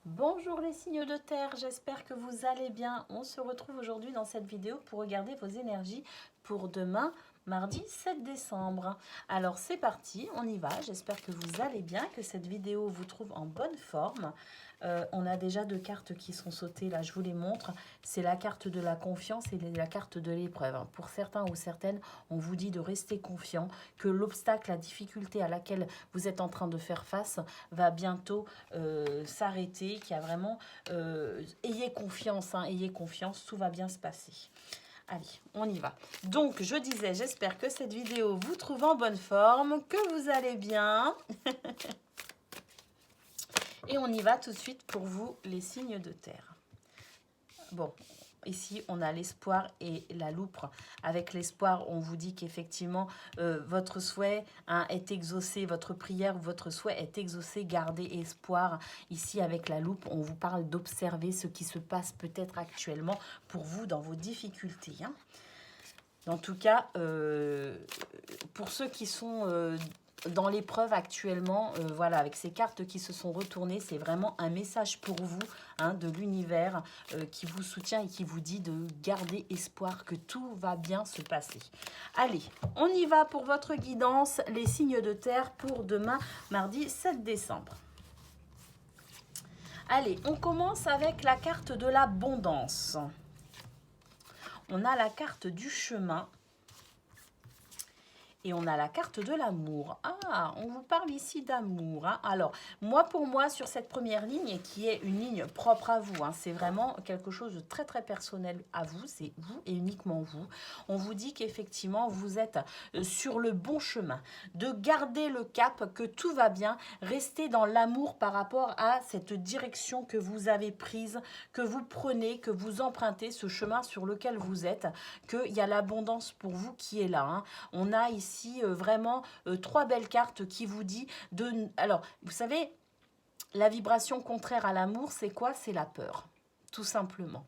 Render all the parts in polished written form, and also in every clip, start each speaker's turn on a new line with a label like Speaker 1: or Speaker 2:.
Speaker 1: Bonjour les signes de terre, j'espère que vous allez bien. On se retrouve aujourd'hui dans cette vidéo pour regarder vos énergies pour demain, mardi 7 décembre. Alors c'est parti, on y va. J'espère que vous allez bien, que cette vidéo vous trouve en bonne forme. On a déjà deux cartes qui sont sautées, là je vous les montre. C'est la carte de la confiance et la carte de l'épreuve. Pour certains ou certaines, on vous dit de rester confiant, que l'obstacle, la difficulté à laquelle vous êtes en train de faire face va bientôt s'arrêter, qu'il y a vraiment... ayez confiance, hein, ayez confiance, tout va bien se passer. Allez, on y va. Donc, je disais, j'espère que cette vidéo vous trouve en bonne forme, que vous allez bien. Et on y va tout de suite pour vous, les signes de terre. Bon, ici, on a l'espoir et la loupe. Avec l'espoir, on vous dit qu'effectivement, votre souhait est exaucé, votre prière, votre souhait est exaucé. Gardez espoir. Ici, avec la loupe, on vous parle d'observer ce qui se passe peut-être actuellement pour vous dans vos difficultés. Hein. En tout cas, pour ceux qui sont dans l'épreuve actuellement, voilà, avec ces cartes qui se sont retournées, c'est vraiment un message pour vous hein, de l'univers qui vous soutient et qui vous dit de garder espoir que tout va bien se passer. Allez, on y va pour votre guidance, les signes de terre pour demain, mardi 7 décembre. Allez, on commence avec la carte de l'abondance. On a la carte du chemin. Et on a la carte de l'amour. Ah, on vous parle ici d'amour. Hein. Alors, pour moi, sur cette première ligne, qui est une ligne propre à vous, hein, c'est vraiment quelque chose de très, très personnel à vous. C'est vous et uniquement vous. On vous dit qu'effectivement, vous êtes sur le bon chemin. De garder le cap, que tout va bien. Restez dans l'amour par rapport à cette direction que vous avez prise, que vous prenez, que vous empruntez, ce chemin sur lequel vous êtes, qu'il y a l'abondance pour vous qui est là. Hein. On a ici vraiment trois belles cartes qui vous dit de... Alors, vous savez, la vibration contraire à l'amour, c'est quoi? C'est la peur, tout simplement.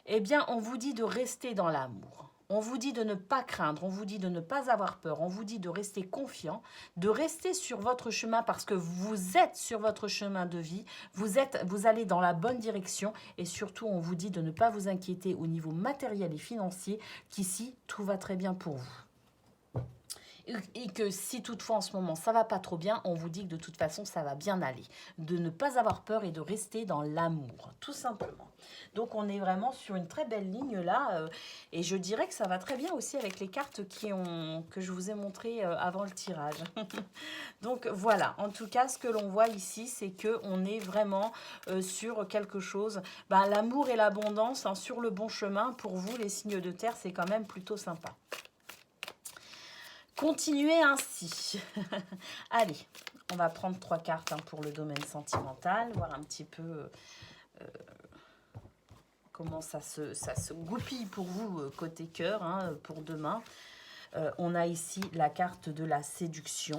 Speaker 1: Eh bien, on vous dit de rester dans l'amour. On vous dit de ne pas craindre, on vous dit de ne pas avoir peur, on vous dit de rester confiant, de rester sur votre chemin parce que vous êtes sur votre chemin de vie, vous allez dans la bonne direction et surtout on vous dit de ne pas vous inquiéter au niveau matériel et financier, qu'ici tout va très bien pour vous. Et que si toutefois en ce moment ça va pas trop bien, on vous dit que de toute façon ça va bien aller. De ne pas avoir peur et de rester dans l'amour, tout simplement. Donc on est vraiment sur une très belle ligne là. Et je dirais que ça va très bien aussi avec les cartes que je vous ai montrées avant le tirage. Donc voilà, en tout cas ce que l'on voit ici, c'est qu'on est vraiment sur quelque chose. L'amour et l'abondance hein, sur le bon chemin, pour vous les signes de terre, c'est quand même plutôt sympa. Continuez ainsi. Allez, on va prendre trois cartes hein, pour le domaine sentimental, voir un petit peu comment ça se goupille pour vous côté cœur hein, pour demain. On a ici la carte de la séduction.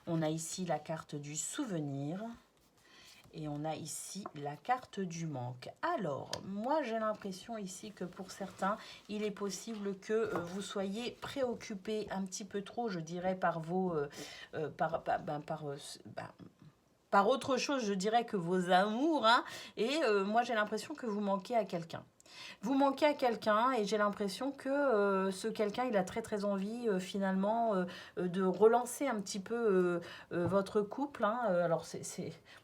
Speaker 1: On a ici la carte du souvenir. Et on a ici la carte du manque. Alors, moi j'ai l'impression ici que pour certains, il est possible que vous soyez préoccupés un petit peu trop, je dirais, par par autre chose, je dirais, que vos amours. Hein, et moi j'ai l'impression que vous manquez à quelqu'un. Vous manquez à quelqu'un et j'ai l'impression que ce quelqu'un, il a très très envie finalement de relancer un petit peu votre couple. Hein. Alors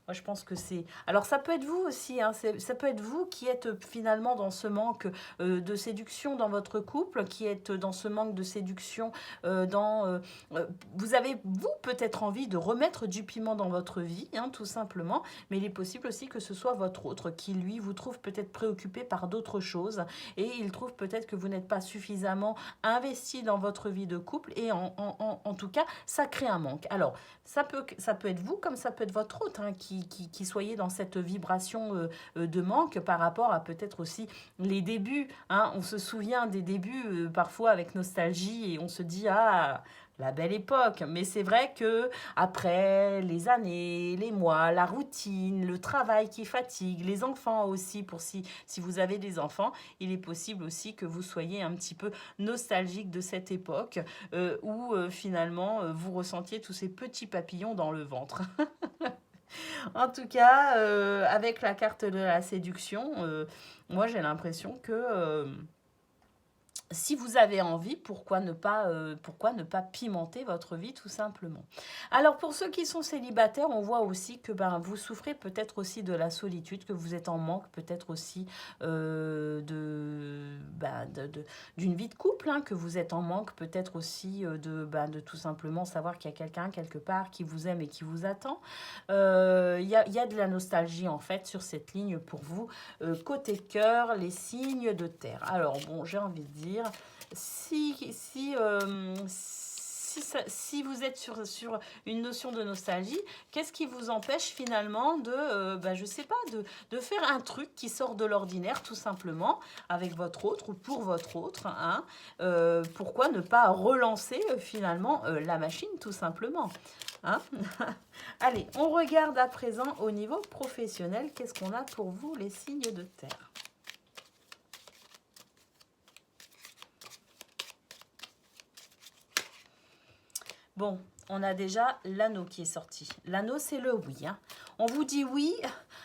Speaker 1: moi je pense que c'est... Alors ça peut être vous aussi, hein. Ça peut être vous qui êtes finalement dans ce manque de séduction dans votre couple, qui êtes dans ce manque de séduction vous avez, vous, peut-être envie de remettre du piment dans votre vie, hein, tout simplement, mais il est possible aussi que ce soit votre autre qui, lui, vous trouve peut-être préoccupé par d'autres choses et il trouve peut-être que vous n'êtes pas suffisamment investi dans votre vie de couple et en tout cas, ça crée un manque. Alors, ça peut être vous comme ça peut être votre autre hein, qui soyez dans cette vibration de manque par rapport à peut-être aussi les débuts. Hein. On se souvient des débuts parfois avec nostalgie et on se dit « Ah, la belle époque ». Mais c'est vrai que après les années, les mois, la routine, le travail qui fatigue, les enfants aussi, pour si vous avez des enfants, il est possible aussi que vous soyez un petit peu nostalgique de cette époque où finalement vous ressentiez tous ces petits papillons dans le ventre. En tout cas, avec la carte de la séduction, moi j'ai l'impression que si vous avez envie, pourquoi ne pas pimenter votre vie tout simplement. Alors pour ceux qui sont célibataires, on voit aussi que ben, vous souffrez peut-être aussi de la solitude, que vous êtes en manque peut-être aussi d'une vie de couple, hein, que vous êtes en manque peut-être aussi de tout simplement savoir qu'il y a quelqu'un quelque part qui vous aime et qui vous attend. Il y a de la nostalgie en fait sur cette ligne pour vous. Côté cœur, les signes de terre. Alors bon, j'ai envie de dire, si vous êtes sur une notion de nostalgie, qu'est-ce qui vous empêche finalement je sais pas, de faire un truc qui sort de l'ordinaire tout simplement avec votre autre ou pour votre autre, hein. Pourquoi ne pas relancer finalement la machine tout simplement, hein. Allez, on regarde à présent au niveau professionnel, qu'est-ce qu'on a pour vous les signes de terre. Bon, on a déjà l'anneau qui est sorti. L'anneau, c'est le oui, hein. On vous dit oui.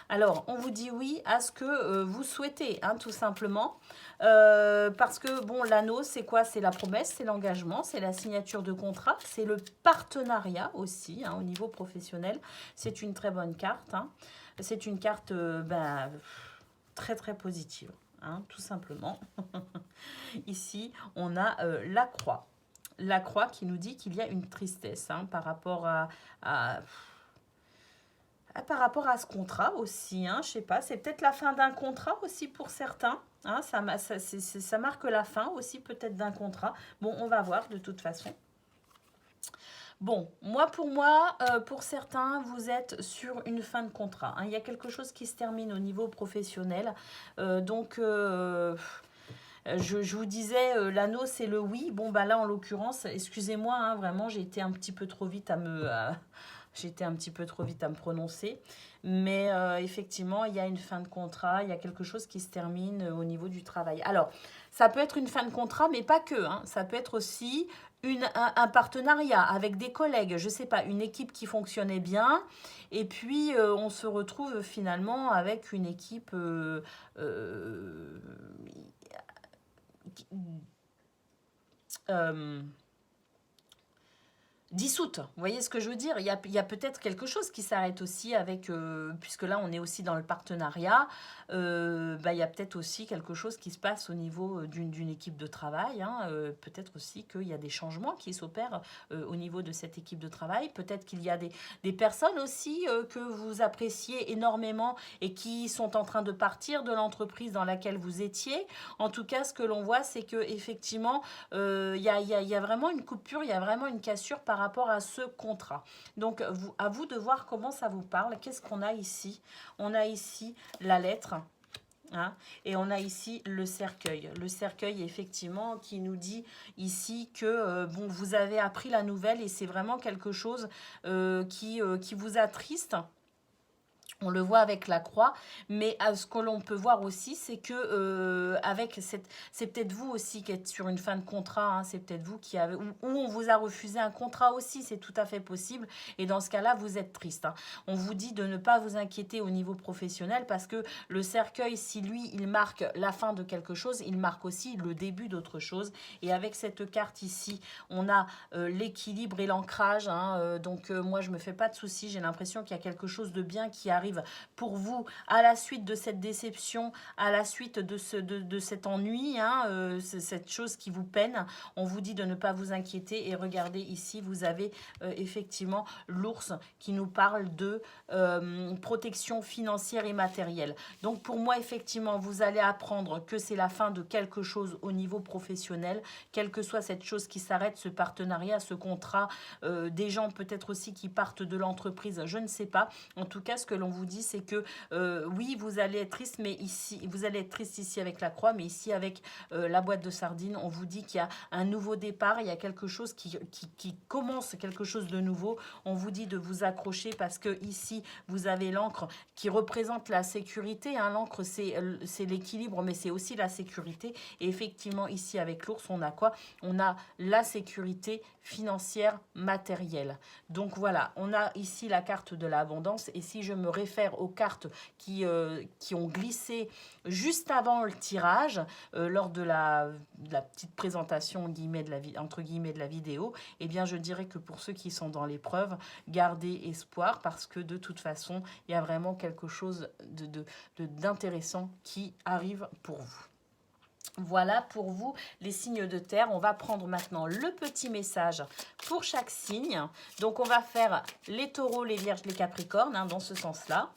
Speaker 1: Alors, on vous dit oui à ce que vous souhaitez, hein, tout simplement. Parce que, bon, l'anneau, c'est quoi? C'est la promesse, c'est l'engagement, c'est la signature de contrat, c'est le partenariat aussi, hein, au niveau professionnel. C'est une très bonne carte, hein. C'est une carte très, très positive, hein, tout simplement. Ici, on a la croix. La croix qui nous dit qu'il y a une tristesse, hein, par rapport par rapport à ce contrat aussi, hein, je sais pas, c'est peut-être la fin d'un contrat aussi pour certains, hein, ça marque la fin aussi peut-être d'un contrat. Bon, on va voir de toute façon. Bon, pour certains, vous êtes sur une fin de contrat, hein. Il y a quelque chose qui se termine au niveau professionnel, je vous disais, l'anneau, c'est le oui. Bon, bah là, en l'occurrence, excusez-moi, hein, vraiment, j'ai été un petit peu trop vite j'étais un petit peu trop vite à me prononcer. Mais effectivement, il y a une fin de contrat, il y a quelque chose qui se termine au niveau du travail. Alors, ça peut être une fin de contrat, mais pas que, hein. Ça peut être aussi un partenariat avec des collègues, je ne sais pas, une équipe qui fonctionnait bien. Et puis, on se retrouve finalement avec une équipe euh, dissoute. Vous voyez ce que je veux dire? Il y a peut-être quelque chose qui s'arrête aussi avec, puisque là on est aussi dans le partenariat, il y a peut-être aussi quelque chose qui se passe au niveau d'une équipe de travail, hein. Peut-être aussi qu'il y a des changements qui s'opèrent au niveau de cette équipe de travail. Peut-être qu'il y a des personnes aussi que vous appréciez énormément et qui sont en train de partir de l'entreprise dans laquelle vous étiez. En tout cas, ce que l'on voit, c'est que effectivement, il y a vraiment une coupure, il y a vraiment une cassure par rapport à ce contrat. Donc, à vous de voir comment ça vous parle. Qu'est-ce qu'on a ici? On a ici la lettre. Hein, et on a ici le cercueil. Le cercueil, effectivement, qui nous dit ici que vous avez appris la nouvelle et c'est vraiment quelque chose qui vous attriste. On le voit avec la croix, mais ce que l'on peut voir aussi, c'est que c'est peut-être vous aussi qui êtes sur une fin de contrat, hein, c'est peut-être vous qui avez, ou on vous a refusé un contrat aussi, c'est tout à fait possible. Et dans ce cas-là, vous êtes triste, hein. On vous dit de ne pas vous inquiéter au niveau professionnel parce que le cercueil, si lui, il marque la fin de quelque chose, il marque aussi le début d'autre chose. Et avec cette carte ici, on a l'équilibre et l'ancrage, hein, moi, je me fais pas de soucis. J'ai l'impression qu'il y a quelque chose de bien qui arrive pour vous à la suite de cette déception, à la suite de cet ennui, hein, cette chose qui vous peine. On vous dit de ne pas vous inquiéter et regardez ici, vous avez effectivement l'ours qui nous parle de protection financière et matérielle. Donc pour moi, effectivement, vous allez apprendre que c'est la fin de quelque chose au niveau professionnel, quelle que soit cette chose qui s'arrête, ce partenariat, ce contrat, des gens peut-être aussi qui partent de l'entreprise, je ne sais pas. En tout cas, ce que l'on vous dit, c'est que oui, vous allez être triste, mais ici, vous allez être triste ici avec la croix, mais ici avec la boîte de sardines, on vous dit qu'il y a un nouveau départ, il y a quelque chose qui commence, quelque chose de nouveau. On vous dit de vous accrocher parce que ici, vous avez l'encre qui représente la sécurité. Hein. L'encre, c'est l'équilibre, mais c'est aussi la sécurité. Et effectivement, ici, avec l'ours, on a quoi? On a la sécurité financière, matérielle. Donc voilà, on a ici la carte de l'abondance. Et si je me réfère aux cartes qui ont glissé juste avant le tirage, lors de la petite présentation entre guillemets de la vidéo, eh bien je dirais que pour ceux qui sont dans l'épreuve, gardez espoir parce que de toute façon, il y a vraiment quelque chose d'intéressant qui arrive pour vous. Voilà pour vous les signes de terre. On va prendre maintenant le petit message pour chaque signe. Donc on va faire les taureaux, les vierges, les capricornes, hein, dans ce sens-là.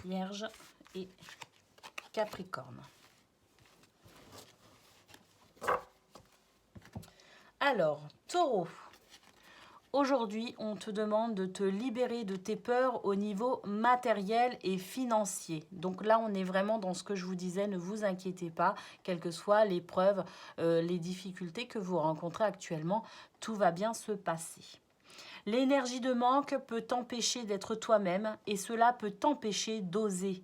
Speaker 1: Vierge et Capricorne. Alors, Taureau, aujourd'hui, on te demande de te libérer de tes peurs au niveau matériel et financier. Donc là, on est vraiment dans ce que je vous disais, ne vous inquiétez pas, quelles que soient l'épreuve, les difficultés que vous rencontrez actuellement, tout va bien se passer. L'énergie de manque peut t'empêcher d'être toi-même et cela peut t'empêcher d'oser.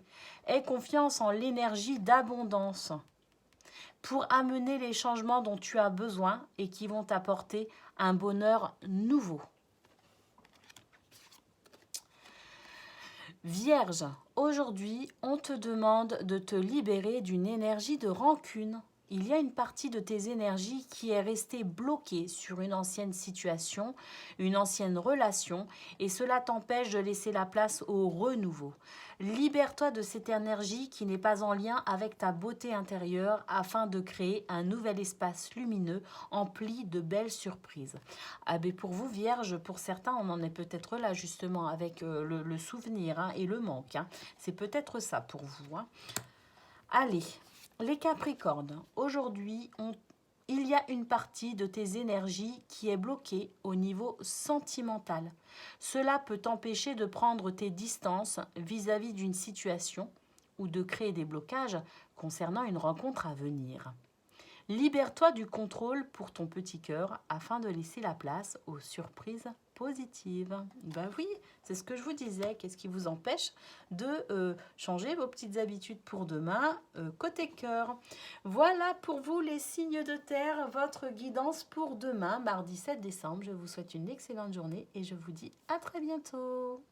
Speaker 1: Aie confiance en l'énergie d'abondance pour amener les changements dont tu as besoin et qui vont t'apporter un bonheur nouveau. Vierge, aujourd'hui, on te demande de te libérer d'une énergie de rancune. Il y a une partie de tes énergies qui est restée bloquée sur une ancienne situation, une ancienne relation, et cela t'empêche de laisser la place au renouveau. Libère-toi de cette énergie qui n'est pas en lien avec ta beauté intérieure afin de créer un nouvel espace lumineux empli de belles surprises. Ah ben pour vous, Vierge, pour certains, on en est peut-être là justement avec le souvenir hein, et le manque. Hein. C'est peut-être ça pour vous. Hein. Allez. Les Capricornes, aujourd'hui, il y a une partie de tes énergies qui est bloquée au niveau sentimental. Cela peut t'empêcher de prendre tes distances vis-à-vis d'une situation ou de créer des blocages concernant une rencontre à venir. Libère-toi du contrôle pour ton petit cœur afin de laisser la place aux surprises positives. Ben oui, c'est ce que je vous disais. Qu'est-ce qui vous empêche de changer vos petites habitudes pour demain côté cœur? Voilà pour vous les signes de terre, votre guidance pour demain, mardi 7 décembre. Je vous souhaite une excellente journée et je vous dis à très bientôt.